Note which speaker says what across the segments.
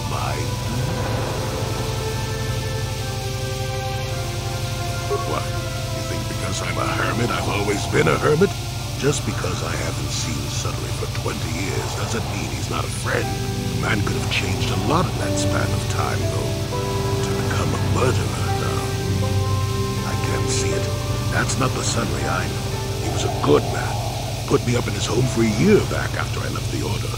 Speaker 1: mind? What? You think because I'm a hermit, I've always been a hermit? Just because I haven't seen Sunray for 20 years doesn't mean he's not a friend. The man could have changed a lot in that span of time, though. To become a murderer, no. I can't see it. That's not the Sunray I know. He was a good man. Put me up in his home for a year back after I left the Order.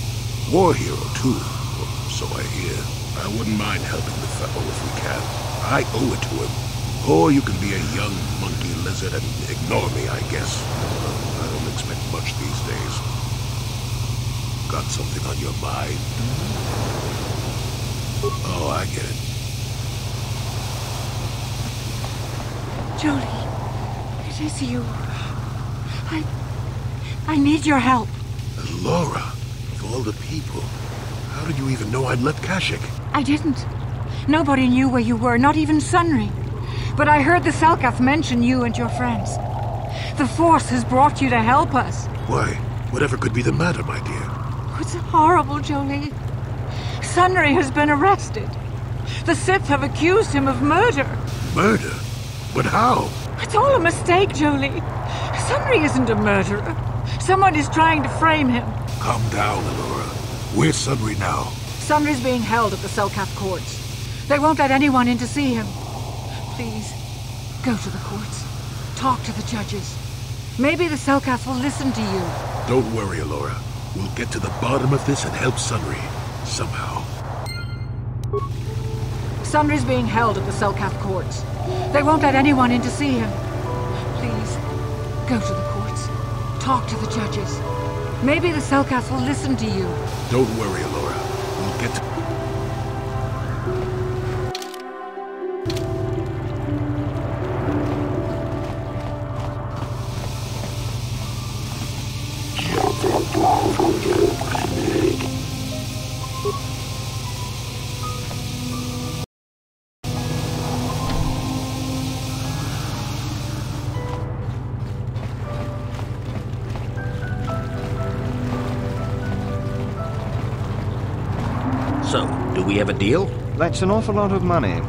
Speaker 1: War hero, too. Or so I hear. I wouldn't mind helping the fellow if we can. I owe it to him. Or you can be a young monkey lizard and ignore me, I guess. I don't expect much these days. Got something on your mind? Oh, I get it.
Speaker 2: Jolie, it is you. I need your help.
Speaker 1: Laura, of all the people, how did you even know I'd left Kashyyyk?
Speaker 2: I didn't. Nobody knew where you were, not even Sunray. But I heard the Selkath mention you and your friends. The Force has brought you to help us.
Speaker 1: Why? Whatever could be the matter, my dear?
Speaker 2: It's horrible, Jolie. Sunray has been arrested. The Sith have accused him of murder.
Speaker 1: Murder? But how?
Speaker 2: It's all a mistake, Jolie. Sunray isn't a murderer. Someone is trying to frame him.
Speaker 1: Calm down, Laura. Where's Sunray now?
Speaker 2: Sunray's being held at the Selkath courts. They won't let anyone in to see him. Please, go to the courts. Talk to the judges. Maybe the Selkath will listen to you.
Speaker 1: Don't worry, Laura. We'll get to the bottom of this and help Sunray. Somehow.
Speaker 2: Sunray's being held at the Selkath courts. They won't let anyone in to see him. Please, go to the courts. Talk to the judges. Maybe the Selkath will listen to you.
Speaker 1: Don't worry, Laura. We'll get to...
Speaker 3: So, do we have a deal?
Speaker 4: That's an awful lot of money.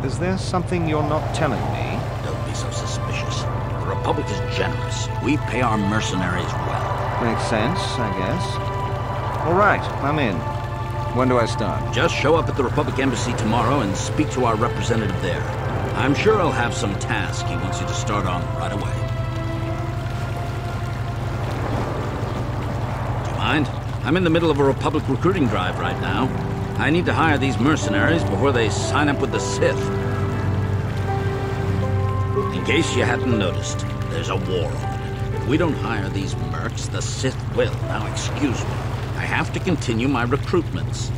Speaker 4: Is there something you're not telling me?
Speaker 3: Don't be so suspicious. The Republic is generous. We pay our mercenaries well.
Speaker 4: Makes sense, I guess. All right, I'm in. When do I start?
Speaker 3: Just show up at the Republic Embassy tomorrow and speak to our representative there. I'm sure he'll have some task he wants you to start on right away. Do you mind? I'm in the middle of a Republic recruiting drive right now. I need to hire these mercenaries before they sign up with the Sith. In case you hadn't noticed, there's a war on. If we don't hire these mercs, the Sith will. Now, excuse me. I have to continue my recruitments.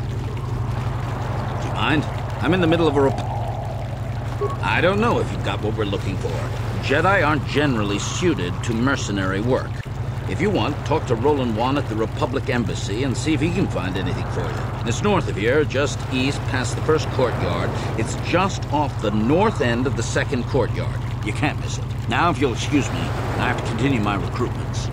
Speaker 3: Do you mind? I'm in the middle of a I don't know if you've got what we're looking for. Jedi aren't generally suited to mercenary work. If you want, talk to Roland Wan at the Republic Embassy and see if he can find anything for you. It's north of here, just east past the first courtyard. It's just off the north end of the second courtyard. You can't miss it. Now, if you'll excuse me, I have to continue my recruitments.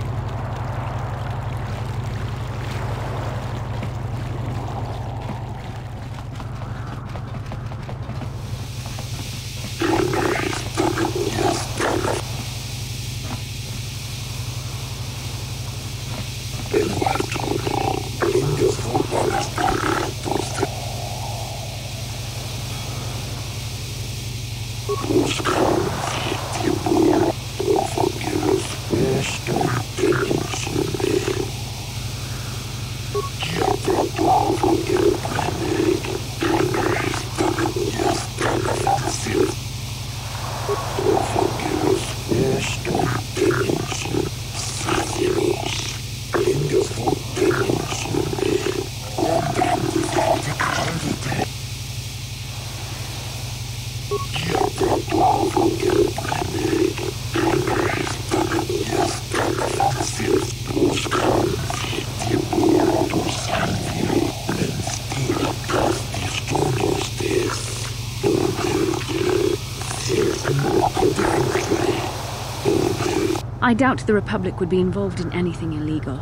Speaker 5: I doubt the Republic would be involved in anything illegal.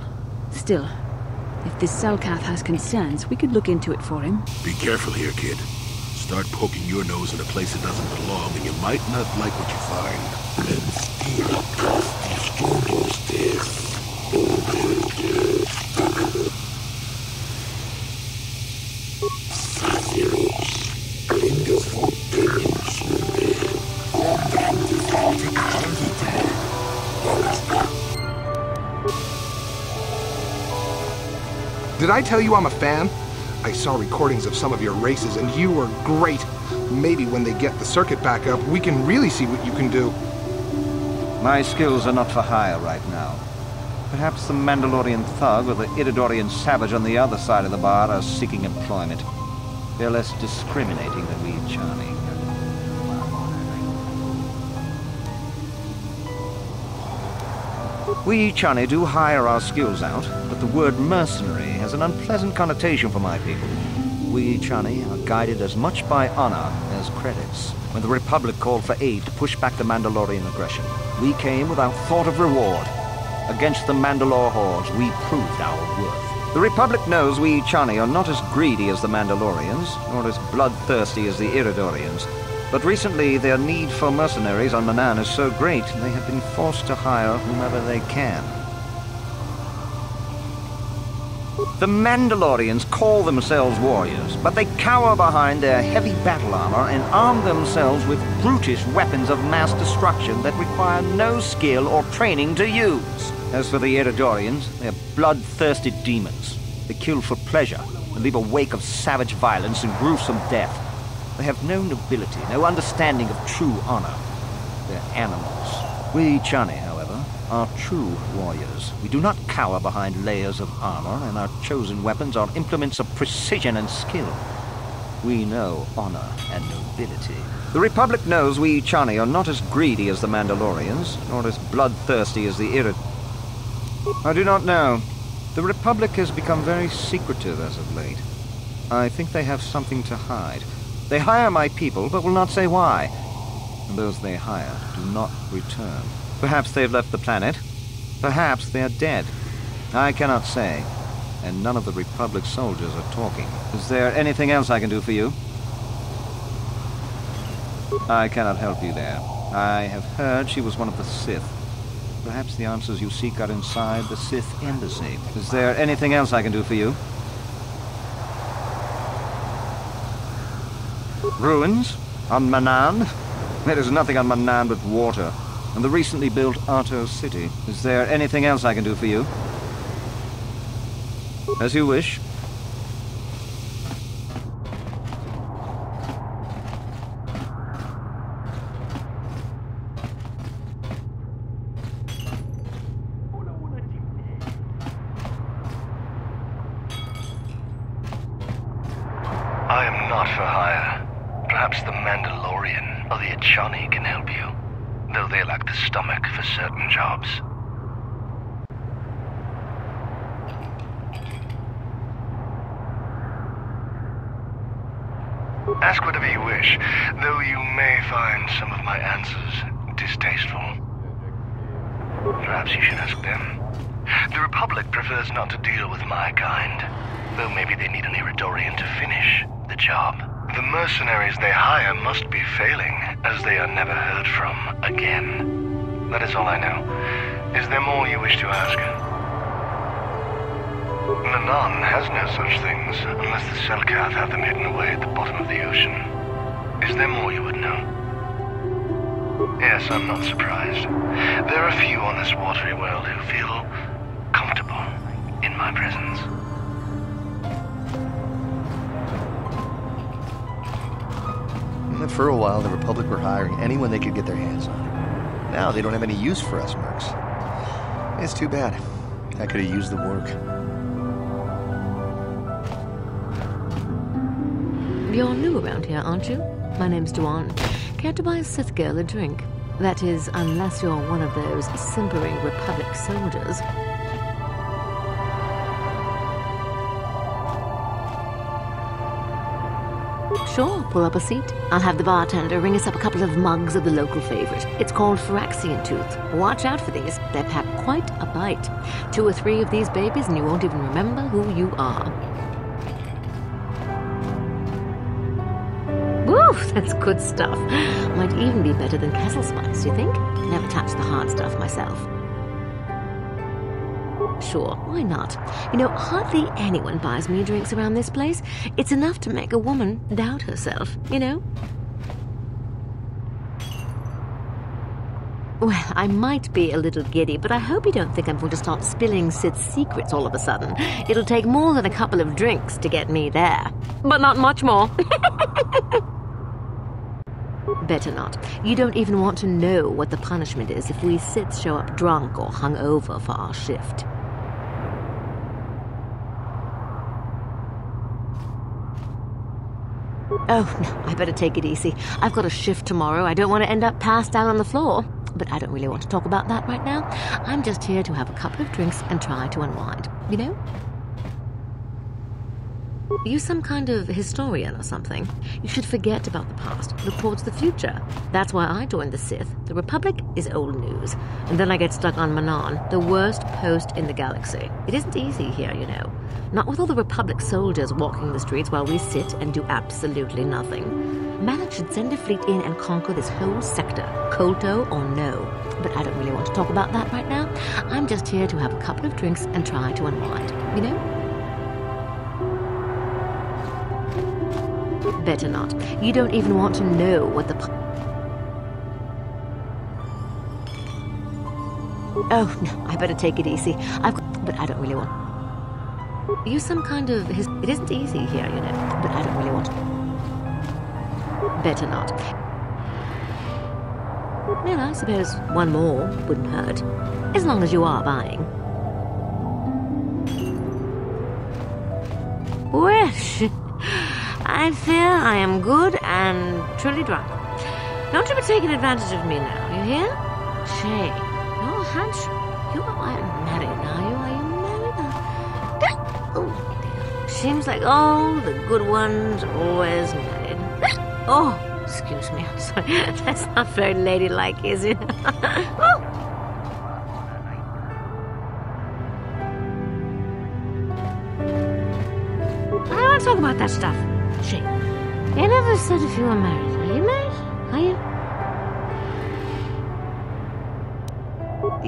Speaker 5: Still, If this Selkath has concerns, we could look into it for him.
Speaker 1: Be careful here, kid. Start poking your nose in a place it doesn't belong, and you might not like what you find.
Speaker 6: Did I tell you I'm a fan? I saw recordings of some of your races, and you were great. Maybe when they get the circuit back up, we can really see what you can do.
Speaker 4: My skills are not for hire right now. Perhaps the Mandalorian thug or the Iridorian savage on the other side of the bar are seeking employment. They're less discriminating than we Chani. We Chani do hire our skills out, but the word mercenary has an unpleasant connotation for my people. We Chani are guided as much by honor as credits. When the Republic called for aid to push back the Mandalorian aggression, we came without thought of reward. Against the Mandalore hordes, we proved our worth. The Republic knows we Chani are not as greedy as the Mandalorians, nor as bloodthirsty as the Iridorians. But recently, their need for mercenaries on Manan is so great, they have been forced to hire whomever they can. The Mandalorians call themselves warriors, but they cower behind their heavy battle armor and arm themselves with brutish weapons of mass destruction that require no skill or training to use. As for the Iridorians, they're bloodthirsty demons. They kill for pleasure and leave a wake of savage violence and gruesome death. They have no nobility, no understanding of true honor. They're animals. We Chani, however, are true warriors. We do not cower behind layers of armor, and our chosen weapons are implements of precision and skill. We know honor and nobility. The Republic knows we Chani are not as greedy as the Mandalorians, nor as bloodthirsty as the Irid... I do not know. The Republic has become very secretive as of late. I think they have something to hide. They hire my people, but will not say why. And those they hire do not return. Perhaps they've left the planet. Perhaps they are dead. I cannot say. And none of the Republic soldiers are talking. Is there anything else I can do for you? I cannot help you there. I have heard she was one of the Sith. Perhaps the answers you seek are inside the Sith embassy. Is there anything else I can do for you? Ruins? On Manan? There is nothing on Manan but water, and the recently built Arto City. Is there anything else I can do for you? As you wish.
Speaker 7: I am not for hire. Perhaps the Mandalorian or the Achani can help you, though they lack the stomach for certain jobs. Ask whatever you wish, though you may find some of my answers distasteful. Perhaps you should ask them. The Republic prefers not to deal with my kind, though maybe they need an Iridorian to finish the job. The mercenaries they hire must be failing, as they are never heard from again. That is all I know. Is there more you wish to ask? Manan has no such things, unless the Selkath have them hidden away at the bottom of the ocean. Is there more you would know? Yes, I'm not surprised. There are few on this watery world who feel comfortable in my presence.
Speaker 8: For a while, the Republic were hiring anyone they could get their hands on. Now they don't have any use for us mercs. It's too bad. I could have used the work.
Speaker 9: You're new around here, aren't you? My name's Duan. Care to buy a Sith girl a drink? That is, unless you're one of those simpering Republic soldiers. Sure, pull up a seat. I'll have the bartender ring us up a couple of mugs of the local favorite. It's called Phyrexian Tooth. Watch out for these. They pack quite a bite. 2 or 3 of these babies and you won't even remember who you are. Woo, that's good stuff. Might even be better than Kessel Spice, you think? Never touched the hard stuff myself. Sure, why not? You know, hardly anyone buys me drinks around this place. It's enough to make a woman doubt herself, you know? Well, I might be a little giddy, but I hope you don't think I'm going to start spilling Sid's secrets all of a sudden. It'll take more than a couple of drinks to get me there. But not much more. Better not. You don't even want to know what the punishment is if we Siths show up drunk or hungover for our shift. Oh, no, I better take it easy. I've got a shift tomorrow. I don't want to end up passed out on the floor. But I don't really want to talk about that right now. I'm just here to have a couple of drinks and try to unwind, you know? Are you some kind of historian or something? You should forget about the past, look towards the future. That's why I joined the Sith. The Republic is old news. And then I get stuck on Manon, the worst post in the galaxy. It isn't easy here, you know. Not with all the Republic soldiers walking the streets while we sit and do absolutely nothing. Malak should send a fleet in and conquer this whole sector, Kolto or no. But I don't really want to talk about that right now. I'm just here to have a couple of drinks and try to unwind, you know? Better not. You don't even want to know what the... Oh, no, I better take it easy. But I don't really want... Are you some kind of... It isn't easy here, you know. But I don't really want to... Better not. Well, I suppose one more wouldn't hurt. As long as you are buying. Well, I fear I am good and truly drunk. Don't you be taking advantage of me now, you hear? Shay, you're handsome. You aren't married, are you? Are you married? Oh, dear. Seems like all the good ones are always married. Oh, excuse me, I'm sorry. That's not very ladylike, is it? Oh. I don't want to talk about that stuff. Shay, you never said if you were married. Are you married? Are you?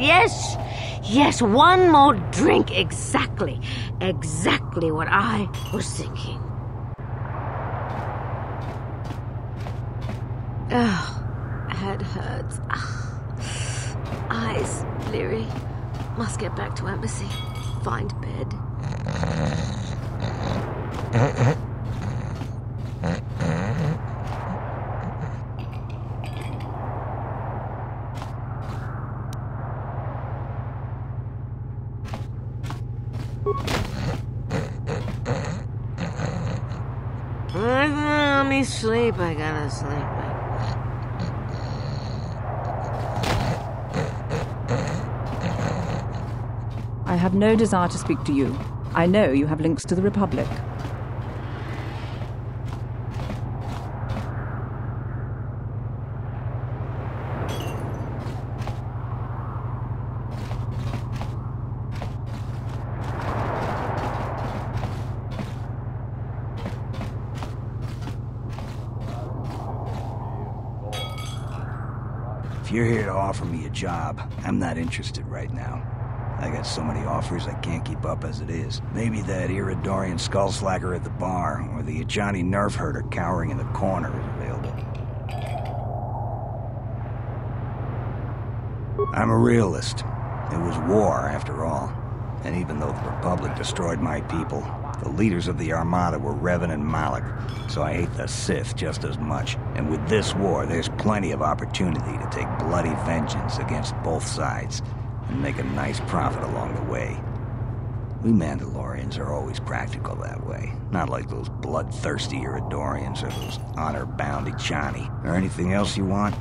Speaker 9: Yes, yes, one more drink. Exactly what I was thinking. Oh, head hurts. Eyes bleary. Must get back to embassy. Find bed. Let me sleep. I gotta sleep.
Speaker 5: I have no desire to speak to you. I know you have links to the Republic.
Speaker 10: If you're here to offer me a job, I'm not interested right now. I got so many offers I can't keep up as it is. Maybe that Iridorian skullslacker at the bar, or the Ajani nerf herder cowering in the corner is available. I'm a realist. It was war, after all. And even though the Republic destroyed my people, the leaders of the Armada were Revan and Malak, so I hate the Sith just as much. And with this war, there's plenty of opportunity to take bloody vengeance against both sides, and make a nice profit along the way. We Mandalorians are always practical that way, not like those bloodthirsty Iridorians or those honor-bound Ajani. Or anything else you want?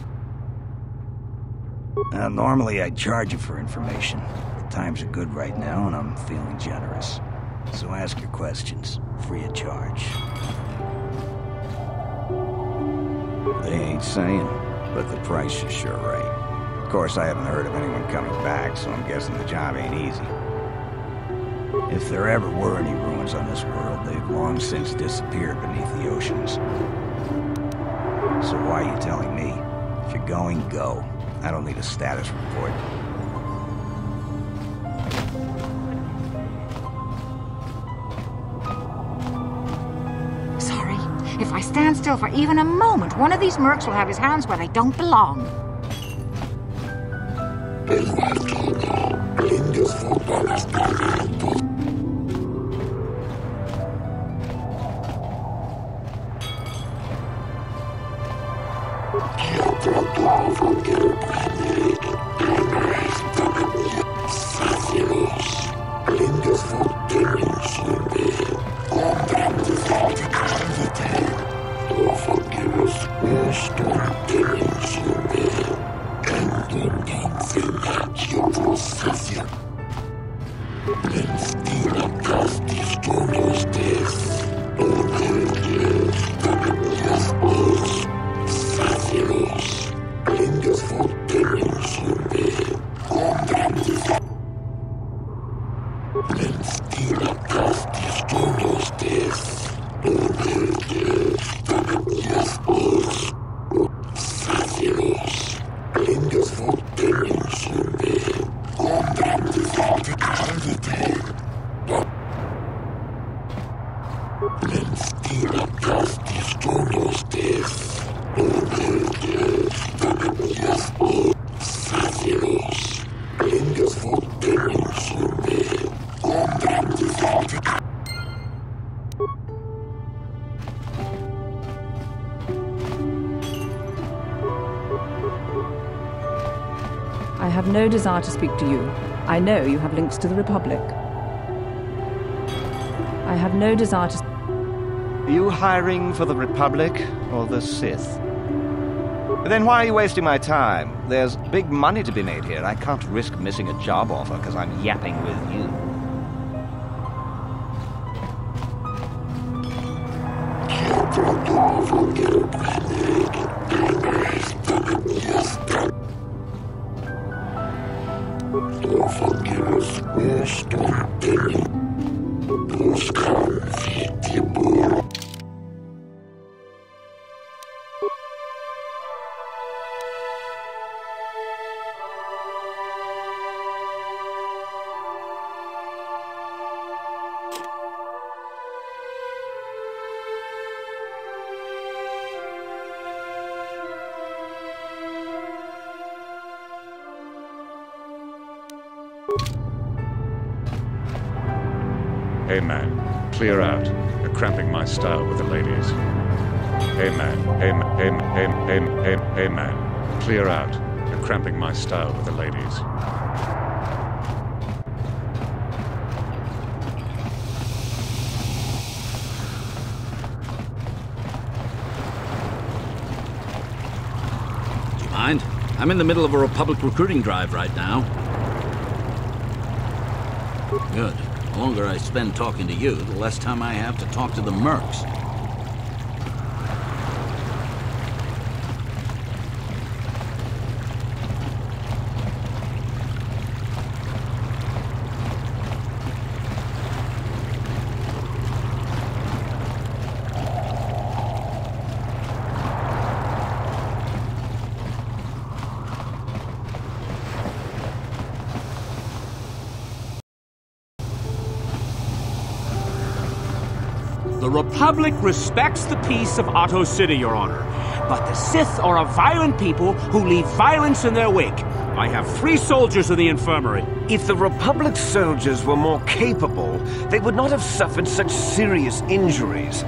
Speaker 10: Normally I'd charge you for information. The times are good right now, and I'm feeling generous. So ask your questions, free of charge. They ain't saying, but the price is sure right. Of course, I haven't heard of anyone coming back, so I'm guessing the job ain't easy. If there ever were any ruins on this world, they've long since disappeared beneath the oceans. So why are you telling me? If you're going, go. I don't need a status report.
Speaker 2: Sorry. If I stand still for even a moment, one of these mercs will have his hands where they don't belong.
Speaker 5: I have no desire to speak to you. I know you have links to the Republic. I have no desire to...
Speaker 4: Are you hiring for the Republic or the Sith? Then why are you wasting my time? There's big money to be made here. I can't risk missing a job offer because I'm yapping with you.
Speaker 11: Hey man, clear out. You're cramping my style with the ladies. Hey man, hey man, clear out. You're cramping my style with the ladies.
Speaker 3: Do you mind? I'm in the middle of a Republic recruiting drive right now. Good. The longer I spend talking to you, the less time I have to talk to the mercs.
Speaker 12: The Republic respects the peace of Otto City, Your Honor. But the Sith are a violent people who leave violence in their wake. I have 3 soldiers in the infirmary.
Speaker 13: If the Republic soldiers were more capable, they would not have suffered such serious injuries.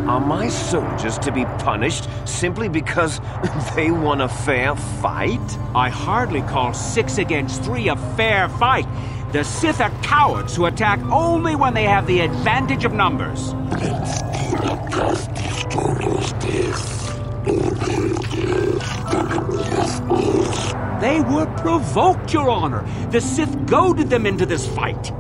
Speaker 13: Are my soldiers to be punished simply because they won a fair fight?
Speaker 12: I hardly call 6 against 3 a fair fight. The Sith are cowards who attack only when they have the advantage of numbers. They were provoked, Your Honor. The Sith goaded them into this fight.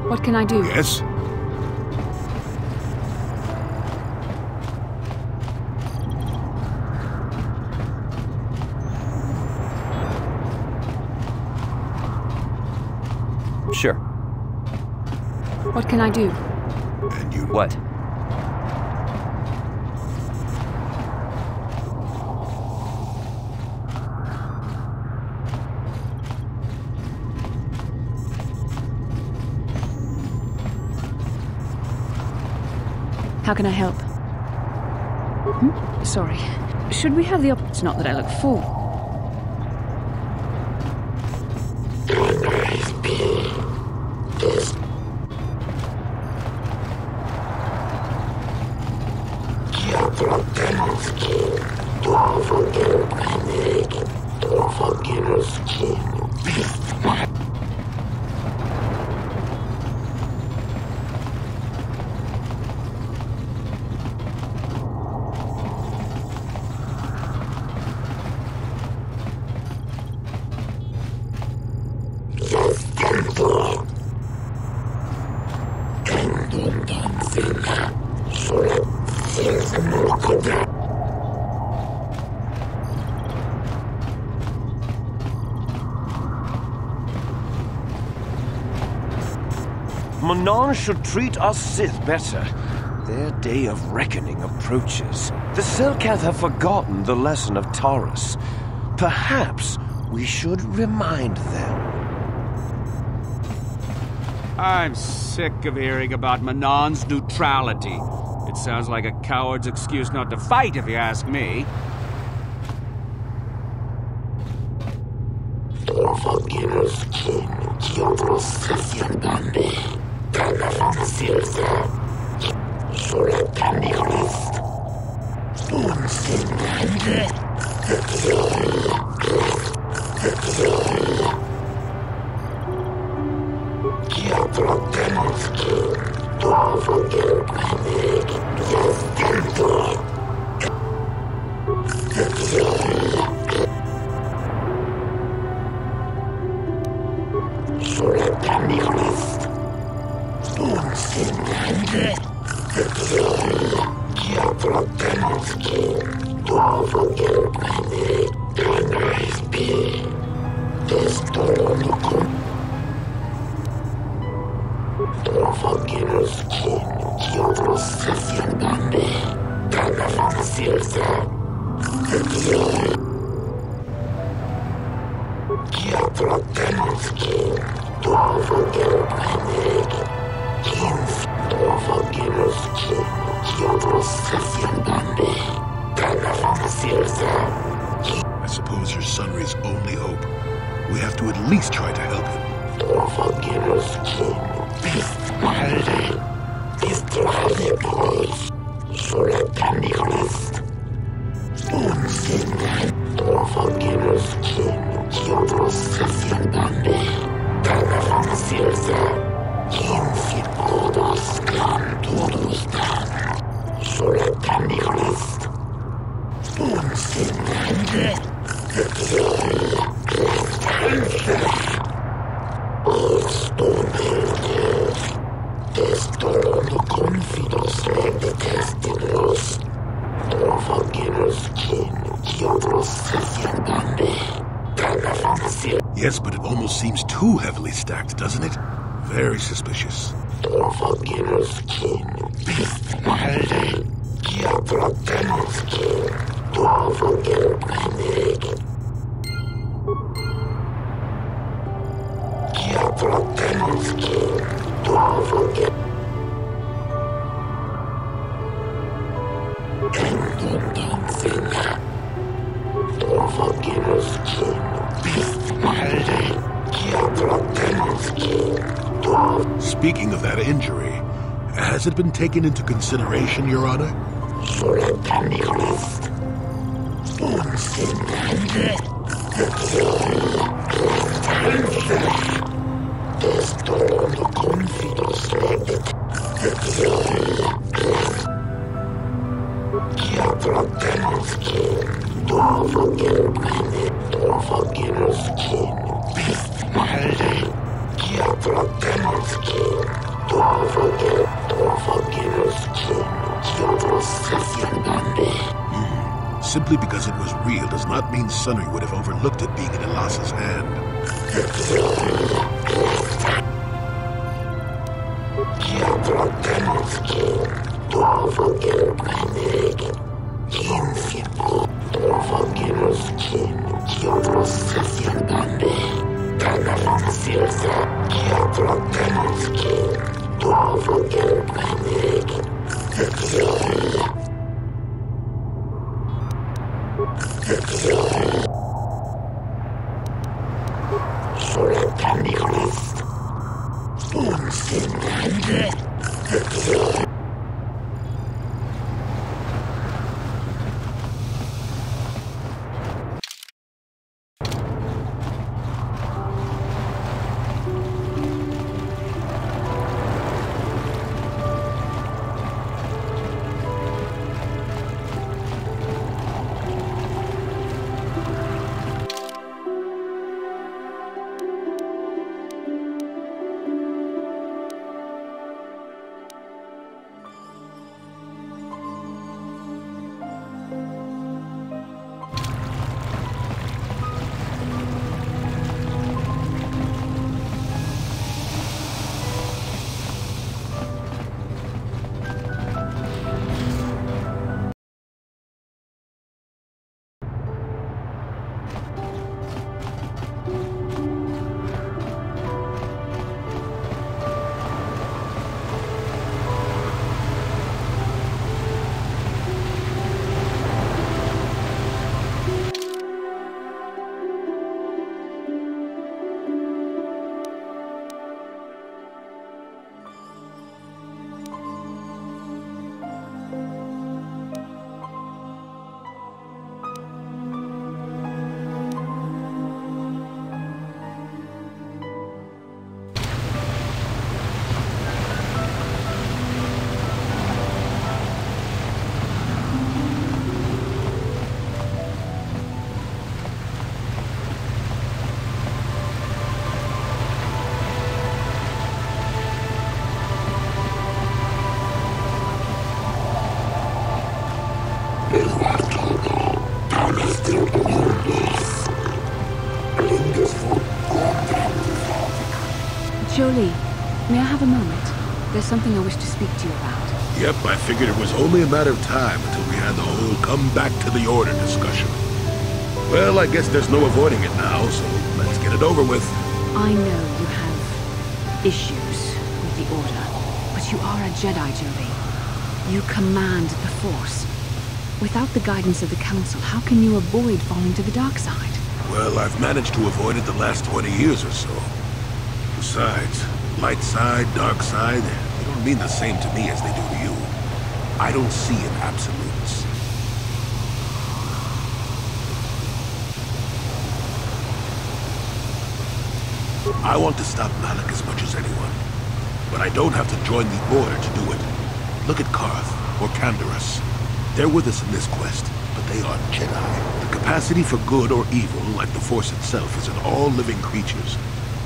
Speaker 5: What can I do?
Speaker 1: Yes?
Speaker 14: Sure.
Speaker 5: What can I do?
Speaker 1: And you...
Speaker 14: What?
Speaker 5: How can I help? Sorry. Should we have the It's not that I look full.
Speaker 13: Manon should treat us Sith better. Their day of reckoning approaches. The Selkath have forgotten the lesson of Taurus. Perhaps we should remind them.
Speaker 12: I'm sick of hearing about Manon's neutrality. It sounds like a coward's excuse not to fight, if you ask me.
Speaker 1: I suppose your Sunry's only hope. We have to at least try to help him. Yes, but it almost seems too heavily stacked, doesn't it? Very suspicious. Speaking of that injury, has it been taken into consideration, Your Honor? Simply because it was real does not mean Sunry would have overlooked it being in Elas's hand.
Speaker 2: Jolie, may I have a moment? There's something I wish to speak to you about.
Speaker 1: Yep, I figured it was only a matter of time until we had the whole come back to the order discussion. Well, I guess there's no avoiding it now, so let's get it over with.
Speaker 2: I know you have issues with the Order, but you are a Jedi, Jolie. You command the Force. Without the guidance of the Council, how can you avoid falling to the dark side?
Speaker 1: Well, I've managed to avoid it the last 20 years or so. Besides, light side, dark side, they don't mean the same to me as they do to you. I don't see in absolutes. I want to stop Malik as much as anyone, but I don't have to join the Order to do it. Look at Karth or Canderous. They're with us in this quest, but they are Jedi. The capacity for good or evil, like the Force itself, is in all living creatures.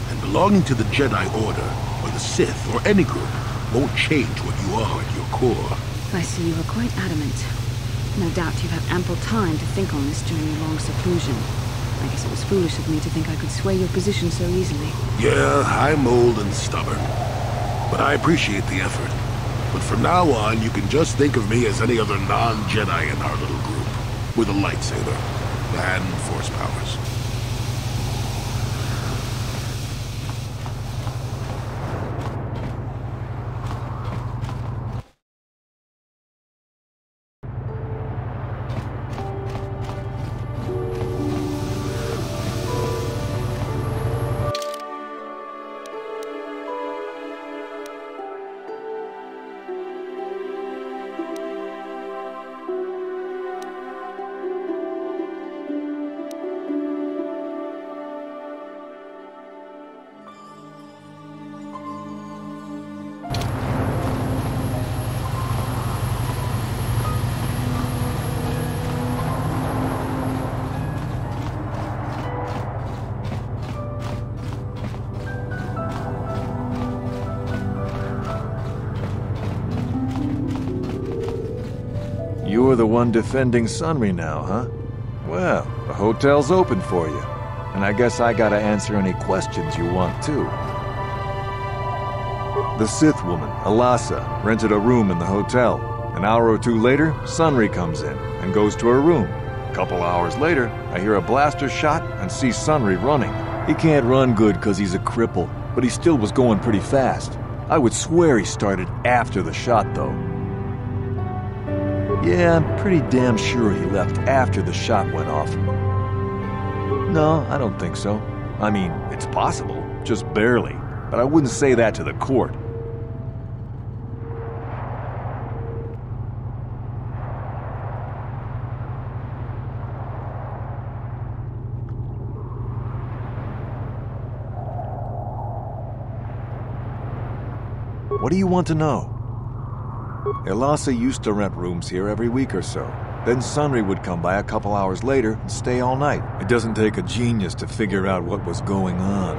Speaker 1: And belonging to the Jedi Order, or the Sith, or any group, won't change what you are at your core.
Speaker 2: I see you are quite adamant. No doubt you've had ample time to think on this during your long seclusion. I guess it was foolish of me to think I could sway your position so easily.
Speaker 1: Yeah, I'm old and stubborn. But I appreciate the effort. But from now on, you can just think of me as any other non-Jedi in our little group, with a lightsaber and Force powers.
Speaker 14: you're the one defending Sunry now, huh? Well, the hotel's open for you. And I guess I gotta answer any questions you want, too. The Sith woman, Alasa, rented a room in the hotel. An hour or two later, Sunry comes in and goes to her room. A couple hours later, I hear a blaster shot and see Sunry running. He can't run good because he's a cripple, but he still was going pretty fast. I would swear he started after the shot, though. Yeah, I'm pretty damn sure he left after the shot went off. No, I don't think so. I mean, it's possible, just barely. But I wouldn't say that to the court. What do you want to know? Alasa used to rent rooms here every week or so. Then Sunry would come by a couple hours later and stay all night. It doesn't take a genius to figure out what was going on.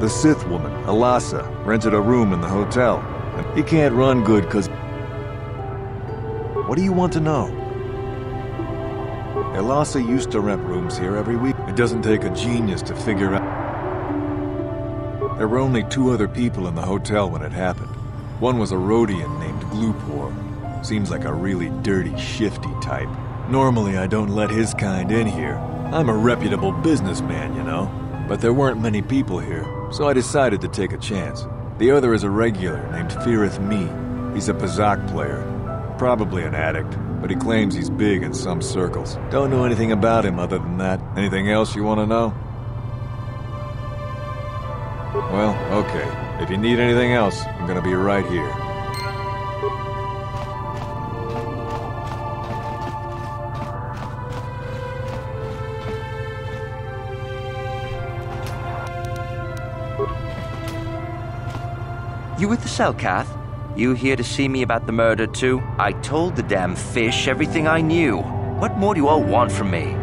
Speaker 14: The Sith woman, Alasa, rented a room in the hotel. And he can't run good because... What do you want to know? Alasa used to rent rooms here every week. It doesn't take a genius to figure out... There were only 2 other people in the hotel when it happened. One was a Rhodian named Glupor. Seems like a really dirty, shifty type. Normally I don't let his kind in here. I'm a reputable businessman, you know. But there weren't many people here, so I decided to take a chance. The other is a regular named Firith Me. He's a Pazak player. Probably an addict, but he claims he's big in some circles. Don't know anything about him other than that. Anything else you want to know? Well, okay. If you need anything else, I'm gonna be right here.
Speaker 4: You with the cell, Kath? You here to see me about the murder, too? I told the damn fish everything I knew. What more do you all want from me?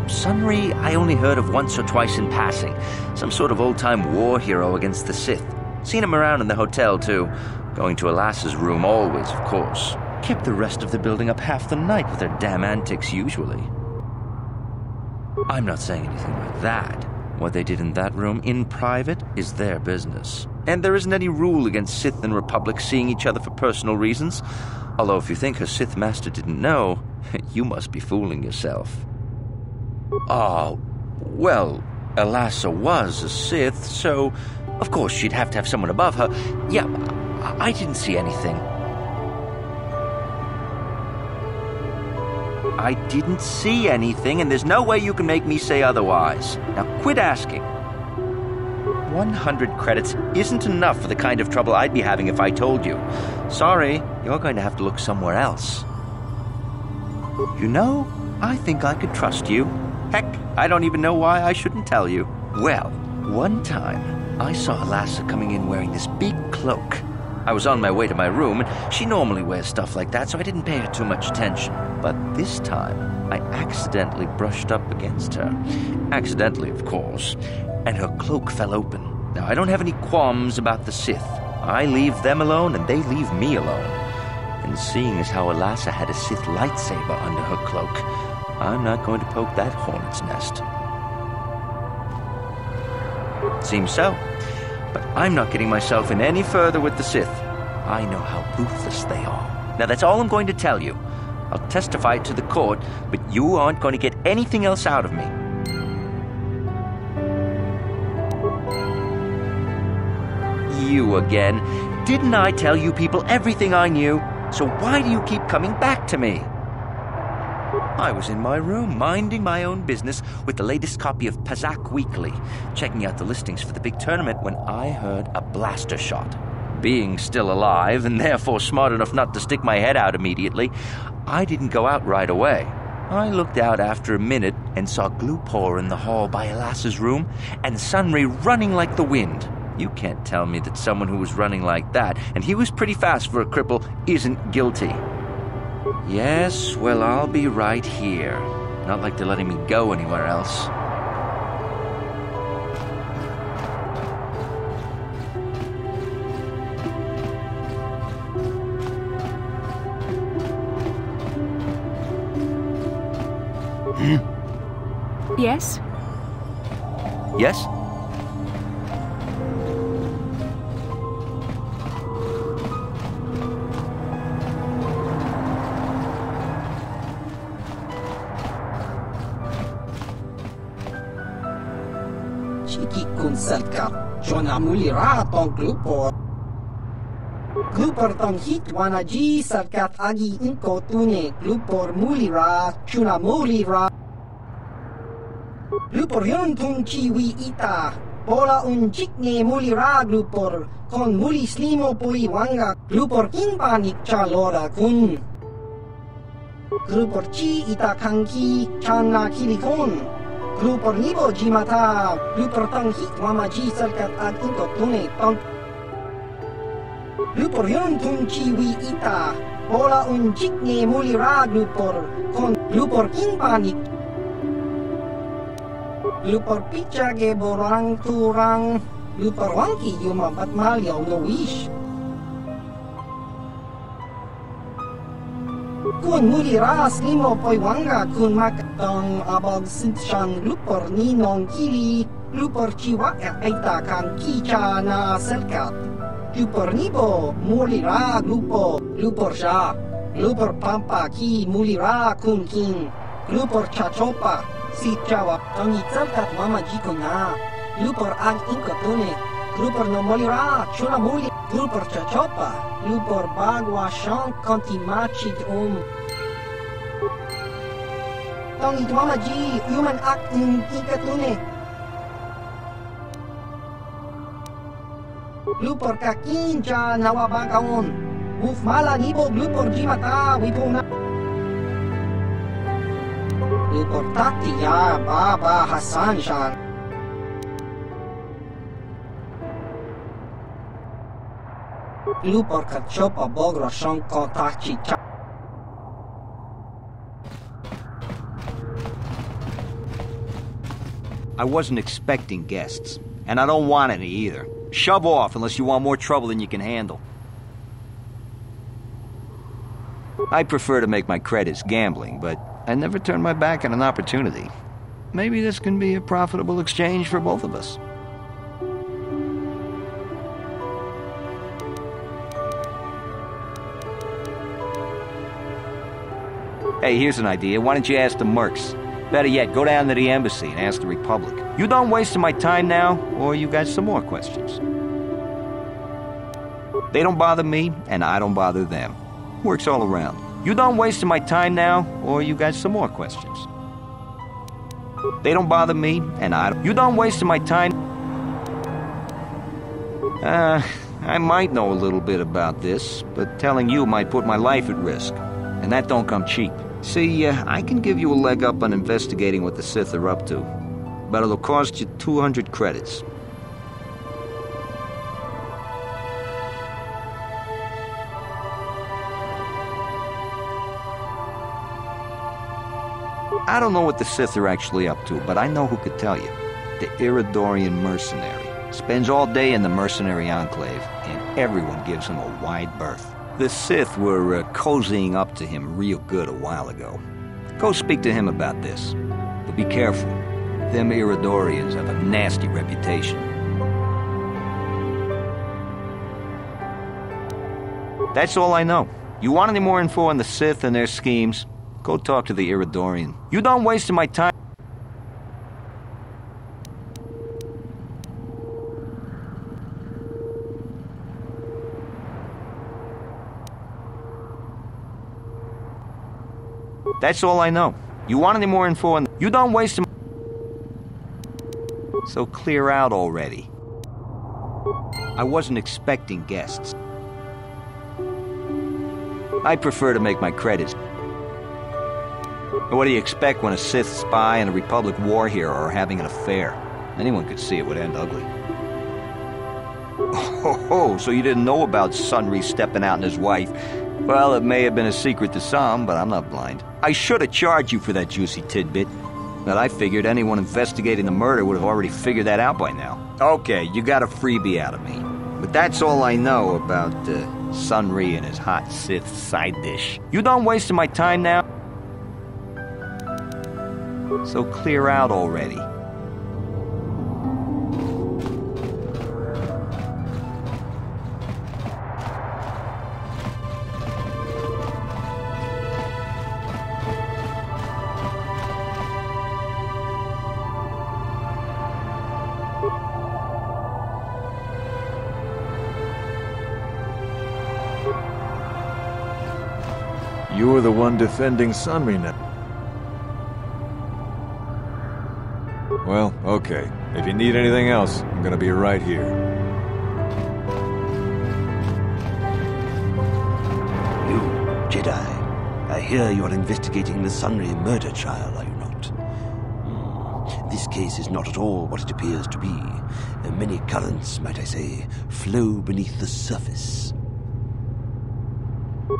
Speaker 4: Sunry, I only heard of once or twice in passing. Some sort of old-time war hero against the Sith. Seen him around in the hotel, too. Going to Alasa's room always, of course. Kept the rest of the building up half the night with their damn antics usually. I'm not saying anything like that. What they did in that room, in private, is their business. And there isn't any rule against Sith and Republic seeing each other for personal reasons. Although if you think her Sith master didn't know, you must be fooling yourself. Oh, well, Alasa was a Sith, so of course she'd have to have someone above her. Yeah, I didn't see anything. I didn't see anything, and there's no way you can make me say otherwise. Now quit asking. 100 credits isn't enough for the kind of trouble I'd be having if I told you. Sorry, you're going to have to look somewhere else. You know, I think I could trust you. Heck, I don't even know why I shouldn't tell you. Well, one time, I saw Alasa coming in wearing this big cloak. I was on my way to my room, and she normally wears stuff like that, so I didn't pay her too much attention. But this time, I accidentally brushed up against her. Accidentally, of course. And her cloak fell open. Now, I don't have any qualms about the Sith. I leave them alone, and they leave me alone. And seeing as how Alasa had a Sith lightsaber under her cloak, I'm not going to poke that hornet's nest. Seems so. But I'm not getting myself in any further with the Sith. I know how ruthless they are. Now that's all I'm going to tell you. I'll testify it to the court, but you aren't going to get anything else out of me. You again. Didn't I tell you people everything I knew? So why do you keep coming back to me? I was in my room, minding my own business with the latest copy of Pazak Weekly, checking out the listings for the big tournament when I heard a blaster shot. Being still alive, and therefore smart enough not to stick my head out immediately, I didn't go out right away. I looked out after a minute and saw Glupor in the hall by Alasa's room, and Sunry running like the wind. You can't tell me that someone who was running like that, and he was pretty fast for a cripple, isn't guilty. Yes, well, I'll be right here. Not like they're letting me go anywhere else.
Speaker 2: Yes?
Speaker 4: Yes?
Speaker 15: Chikikun salkat, Jona mulira tong glupor. Glupor tong hit wanaji salkat agi inko tune, glupor mulira, chuna mulira. Glupor yun tung chiwi ita, pola un jikne mulira glupor, kon muli slimo pui wanga, glupor kinpanik chalora kun. Glupor chi ita kanki, chana kilikon. Glupor nibo jimata, glupor tong hit wamaji salkat ad inko tune tong. Glupor yun tung chiwi ita, pola un jikne mulira glupor, kon glupor kinpanik. Glupor picha ge borang turang, glupor wangki yumabat malyaw no wish. Kun mulira slimo poi wanga kun makatong abag sintsan glupor ninong kili, glupor chiwa eita kan kicha na selkat. Glupor nibo mulira glupo, glupor sha, glupor pampa ki mulira kun king, glupor chachopa, si chawa tongi selkat mama jiko na, glupor ag inkotune, glupor no mulira chuna muli, glupor chachopa. Lupor bagwa shank konti machid Tong itwamaji human act in ikatune. Lupor kakin cha nawabakaon. Uf mala nibo lupor jimata wipuna. Lupor tati ya baba Hasan shan. Lupor kachopa bogro shon kontachi cha.
Speaker 4: I wasn't expecting guests, and I don't want any either. Shove off unless you want more trouble than you can handle. I prefer to make my credits gambling, but I never turn my back on an opportunity. Maybe this can be a profitable exchange for both of us. Hey, here's an idea. Why don't you ask the mercs? Better yet, go down to the embassy and ask the Republic. You done wasting my time now, or you got some more questions? They don't bother me, and I don't bother them. Works all around. You done wasting my time now, or you got some more questions? They don't bother me, and I don't... You done wasting my time? I might know a little bit about this, but telling you might put my life at risk, and that don't come cheap. See, I can give you a leg up on investigating what the Sith are up to, but it'll cost you 200 credits. I don't know what the Sith are actually up to, but I know who could tell you. The Iridorian mercenary. Spends all day in the mercenary enclave, and everyone gives him a wide berth. The Sith were cozying up to him real good a while ago. Go speak to him about this. But be careful. Them Iridorians have a nasty reputation. That's all I know. You want any more info on the Sith and their schemes? Go talk to the Iridorian. You done wasting my time. That's all I know. You want any more info on... You don't waste them... So clear out already. I wasn't expecting guests. I prefer to make my credits. What do you expect when a Sith spy and a Republic war hero are having an affair? Anyone could see it would end ugly. Oh, so you didn't know about Sunry stepping out and his wife. Well, it may have been a secret to some, but I'm not blind. I should have charged you for that juicy tidbit. But I figured anyone investigating the murder would have already figured that out by now. Okay, you got a freebie out of me. But that's all I know about Sunry and his hot Sith side dish. You done wasting my time now? So clear out already.
Speaker 14: You're the one defending Sunri now. Well, okay. If you need anything else, I'm gonna be right here.
Speaker 16: You, Jedi. I hear you're investigating the Sunri murder trial, are you not? This case is not at all what it appears to be. Many currents, might I say, flow beneath the surface.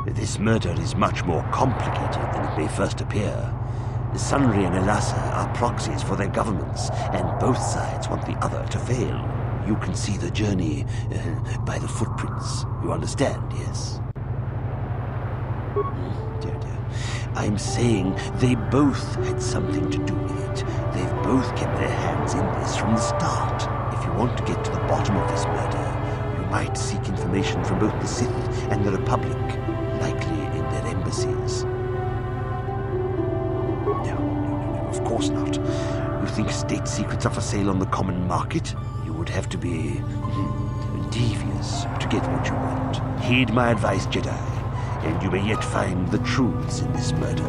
Speaker 16: This murder is much more complicated than it may first appear. Sunri and Elasa are proxies for their governments, and both sides want the other to fail. You can see the journey by the footprints. You understand, yes? Dear, dear. I'm saying they both had something to do with it. They've both kept their hands in this from the start. If you want to get to the bottom of this murder, you might seek information from both the Sith and the Republic, likely in their embassies. No, of course not. You think state secrets are for sale on the common market? You would have to be devious to get what you want. Heed my advice, Jedi, and you may yet find the truths in this murder.